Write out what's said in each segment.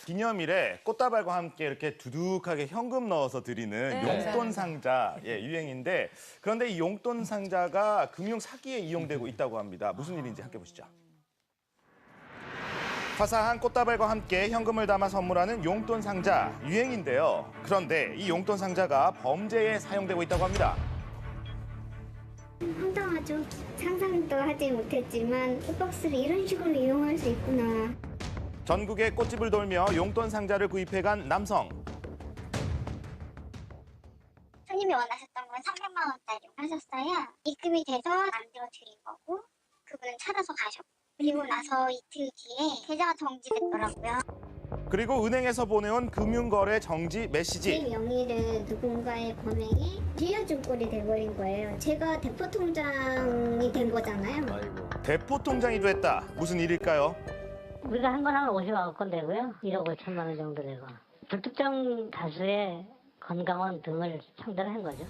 기념일에 꽃다발과 함께 이렇게 두둑하게 현금 넣어서 드리는 용돈 상자 유행인데 그런데 이 용돈 상자가 금융 사기에 이용되고 있다고 합니다. 무슨 일인지 함께 보시죠. 화사한 꽃다발과 함께 현금을 담아 선물하는 용돈 상자 유행인데요. 그런데 이 용돈 상자가 범죄에 사용되고 있다고 합니다. 황당하죠. 상상도 하지 못했지만 꽃박스를 이런 식으로 이용할 수 있구나. 전국의 꽃집을 돌며 용돈 상자를 구입해간 남성. 손님이 원하셨던 건 300만 원짜리 하셨어요. 입금이 돼서 만들어 드린 거고 그분은 찾아서 가셨고 그리고 나서 이틀 뒤에 계좌가 정지됐더라고요. 그리고 은행에서 보내온 금융거래 정지 제 메시지. 명의를 누군가의 범행이 빌려준 꼴이 돼버린 거예요. 제가 대포통장이 된 거잖아요. 대포통장이 됐다. 무슨 일일까요? 우리가 한 건 한 50억 건 되고요. 1억 5천만 원 정도 되고. 불특정 다수의 건강원 등을 상대로 한 거죠.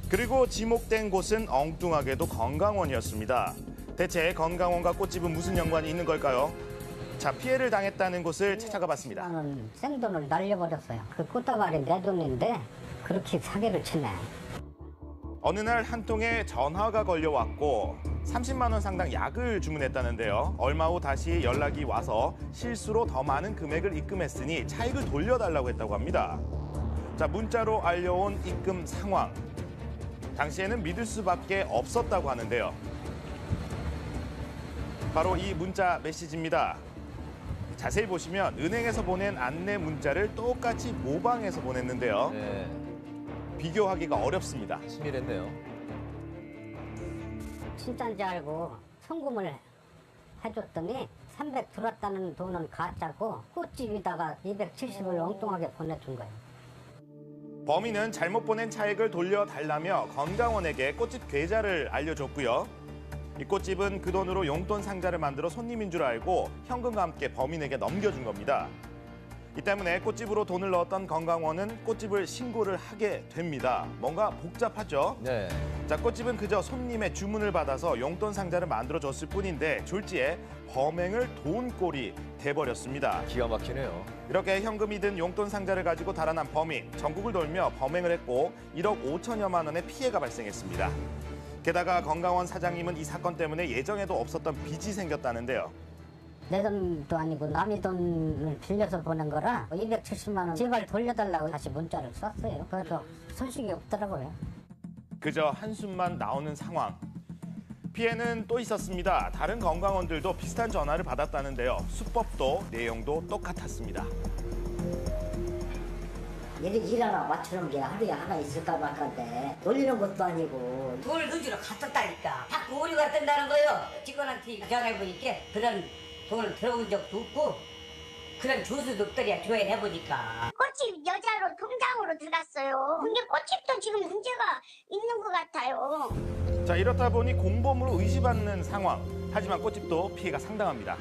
그리고 지목된 곳은 엉뚱하게도 건강원이었습니다. 대체 건강원과 꽃집은 무슨 연관이 있는 걸까요? 자, 피해를 당했다는 곳을 찾아가 봤습니다. 나는 생돈을 날려버렸어요. 그 꽃다발이 내 돈인데 그렇게 사기를 치네. 어느 날 한 통에 전화가 걸려왔고 30만 원 상당 약을 주문했다는데요. 얼마 후 다시 연락이 와서 실수로 더 많은 금액을 입금했으니 차익을 돌려달라고 했다고 합니다. 자, 문자로 알려온 입금 상황. 당시에는 믿을 수밖에 없었다고 하는데요. 바로 이 문자 메시지입니다. 자세히 보시면 은행에서 보낸 안내 문자를 똑같이 모방해서 보냈는데요. 네, 비교하기가 어렵습니다. 치밀했네요. 진짜인지 알고 송금을 해줬더니 300 들어왔다는 돈은 가짜고 꽃집에다가 270을 엉뚱하게 보내준 거예요. 범인은 잘못 보낸 차액을 돌려달라며 건강원에게 꽃집 계좌를 알려줬고요. 이 꽃집은 그 돈으로 용돈 상자를 만들어 손님인 줄 알고 현금과 함께 범인에게 넘겨준 겁니다. 이 때문에 꽃집으로 돈을 넣었던 건강원은 꽃집을 신고를 하게 됩니다. 뭔가 복잡하죠? 네. 자, 꽃집은 그저 손님의 주문을 받아서 용돈 상자를 만들어줬을 뿐인데 졸지에 범행을 도운꼴이 돼버렸습니다. 기가 막히네요. 이렇게 현금이 든 용돈 상자를 가지고 달아난 범인, 전국을 돌며 범행을 했고 1억 5천여만 원의 피해가 발생했습니다. 게다가 건강원 사장님은 이 사건 때문에 예정에도 없었던 빚이 생겼다는데요. 내 돈도 아니고 남의 돈을 빌려서 보낸 거라 270만 원 제발 돌려달라고 다시 문자를 썼어요. 그래서 소식이 없더라고요. 그저 한숨만 나오는 상황. 피해는 또 있었습니다. 다른 건강원들도 비슷한 전화를 받았다는데요. 수법도 내용도 똑같았습니다. 일하나 맞추는 게 하루에 하나 있을까 말까인데 놀리는 것도 아니고 돈을 넣어주러 갔었다니까. 자꾸 오류가 뜬다는 거요. 직원한테 전화해보니까 그런 돈을 들어온 적도 없고 그런 조수도 없더리야. 조회해보니까. 꽃집 여자로 통장으로 들어갔어요. 근데 꽃집도 지금 문제가 있는 것 같아요. 자, 이렇다 보니 공범으로 의심받는 상황. 하지만 꽃집도 피해가 상당합니다.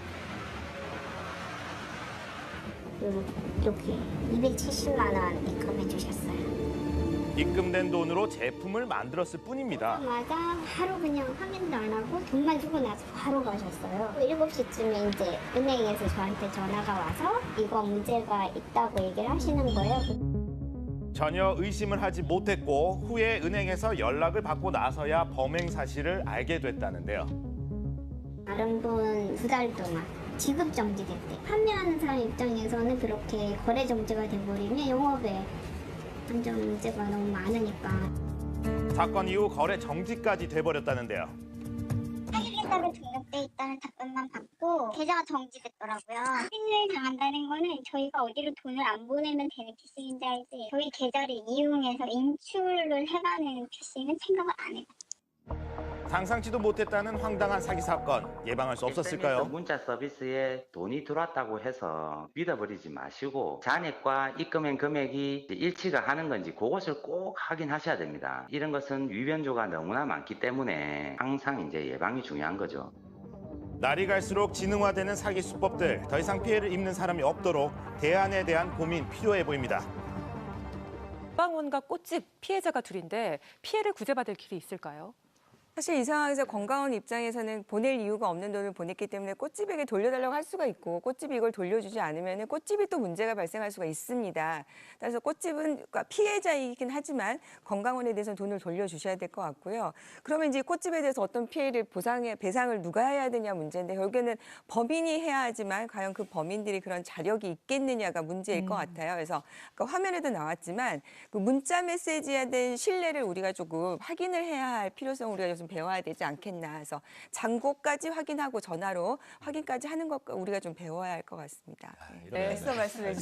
여기 270만 원 입금해 주셨어요. 입금된 돈으로 제품을 만들었을 뿐입니다. 맞아 하루 그냥 확인도 안 하고 돈만 주고 나서 바로 가셨어요. 7시쯤에 이제 은행에서 저한테 전화가 와서 이거 문제가 있다고 얘기를 하시는 거예요. 전혀 의심을 하지 못했고 후에 은행에서 연락을 받고 나서야 범행 사실을 알게 됐다는데요. 다른 분 2달 동안 지급 정지됐대. 판매하는 사람 입장에서는 그렇게 거래 정지가 돼버리면 영업에 안전 문제가 너무 많으니까. 사건 이후 거래 정지까지 돼버렸다는데요. 사기계좌로 등록돼 있다는 답변만 받고 계좌가 정지됐더라고요. 확인을 당한다는 거는 저희가 어디로 돈을 안 보내면 되는 피싱인지 알지. 저희 계좌를 이용해서 인출을 해가는 피싱은 생각을 안 해요. 상상치도 못했다는 황당한 사기 사건 예방할 수 없었을까요? SNS 문자 서비스에 돈이 들어왔다고 해서 믿어버리지 마시고 잔액과 입금한 금액이 일치가 하는 건지 그것을 꼭 확인하셔야 됩니다. 이런 것은 위변조가 너무나 많기 때문에 항상 이제 예방이 중요한 거죠. 날이 갈수록 지능화되는 사기 수법들, 더 이상 피해를 입는 사람이 없도록 대안에 대한 고민 필요해 보입니다. 건강원과 꽃집 피해자가 둘인데 피해를 구제받을 길이 있을까요? 사실 이 상황에서 건강원 입장에서는 보낼 이유가 없는 돈을 보냈기 때문에 꽃집에게 돌려달라고 할 수가 있고 꽃집이 이걸 돌려주지 않으면 꽃집이 또 문제가 발생할 수가 있습니다. 따라서 꽃집은 피해자이긴 하지만 건강원에 대해서는 돈을 돌려주셔야 될 것 같고요. 그러면 이제 꽃집에 대해서 어떤 피해를 배상을 누가 해야 되냐 문제인데 결국에는 범인이 해야 하지만 과연 그 범인들이 그런 자력이 있겠느냐가 문제일 것 같아요. 그래서 아까 화면에도 나왔지만 그 문자 메시지에 대한 신뢰를 우리가 조금 확인을 해야 할 필요성 우리가 좀 배워야 되지 않겠나 해서 잔고까지 확인하고 전화로 확인까지 하는 것 우리가 좀 배워야 할 것 같습니다. 이러면 애써 말씀해 주세요.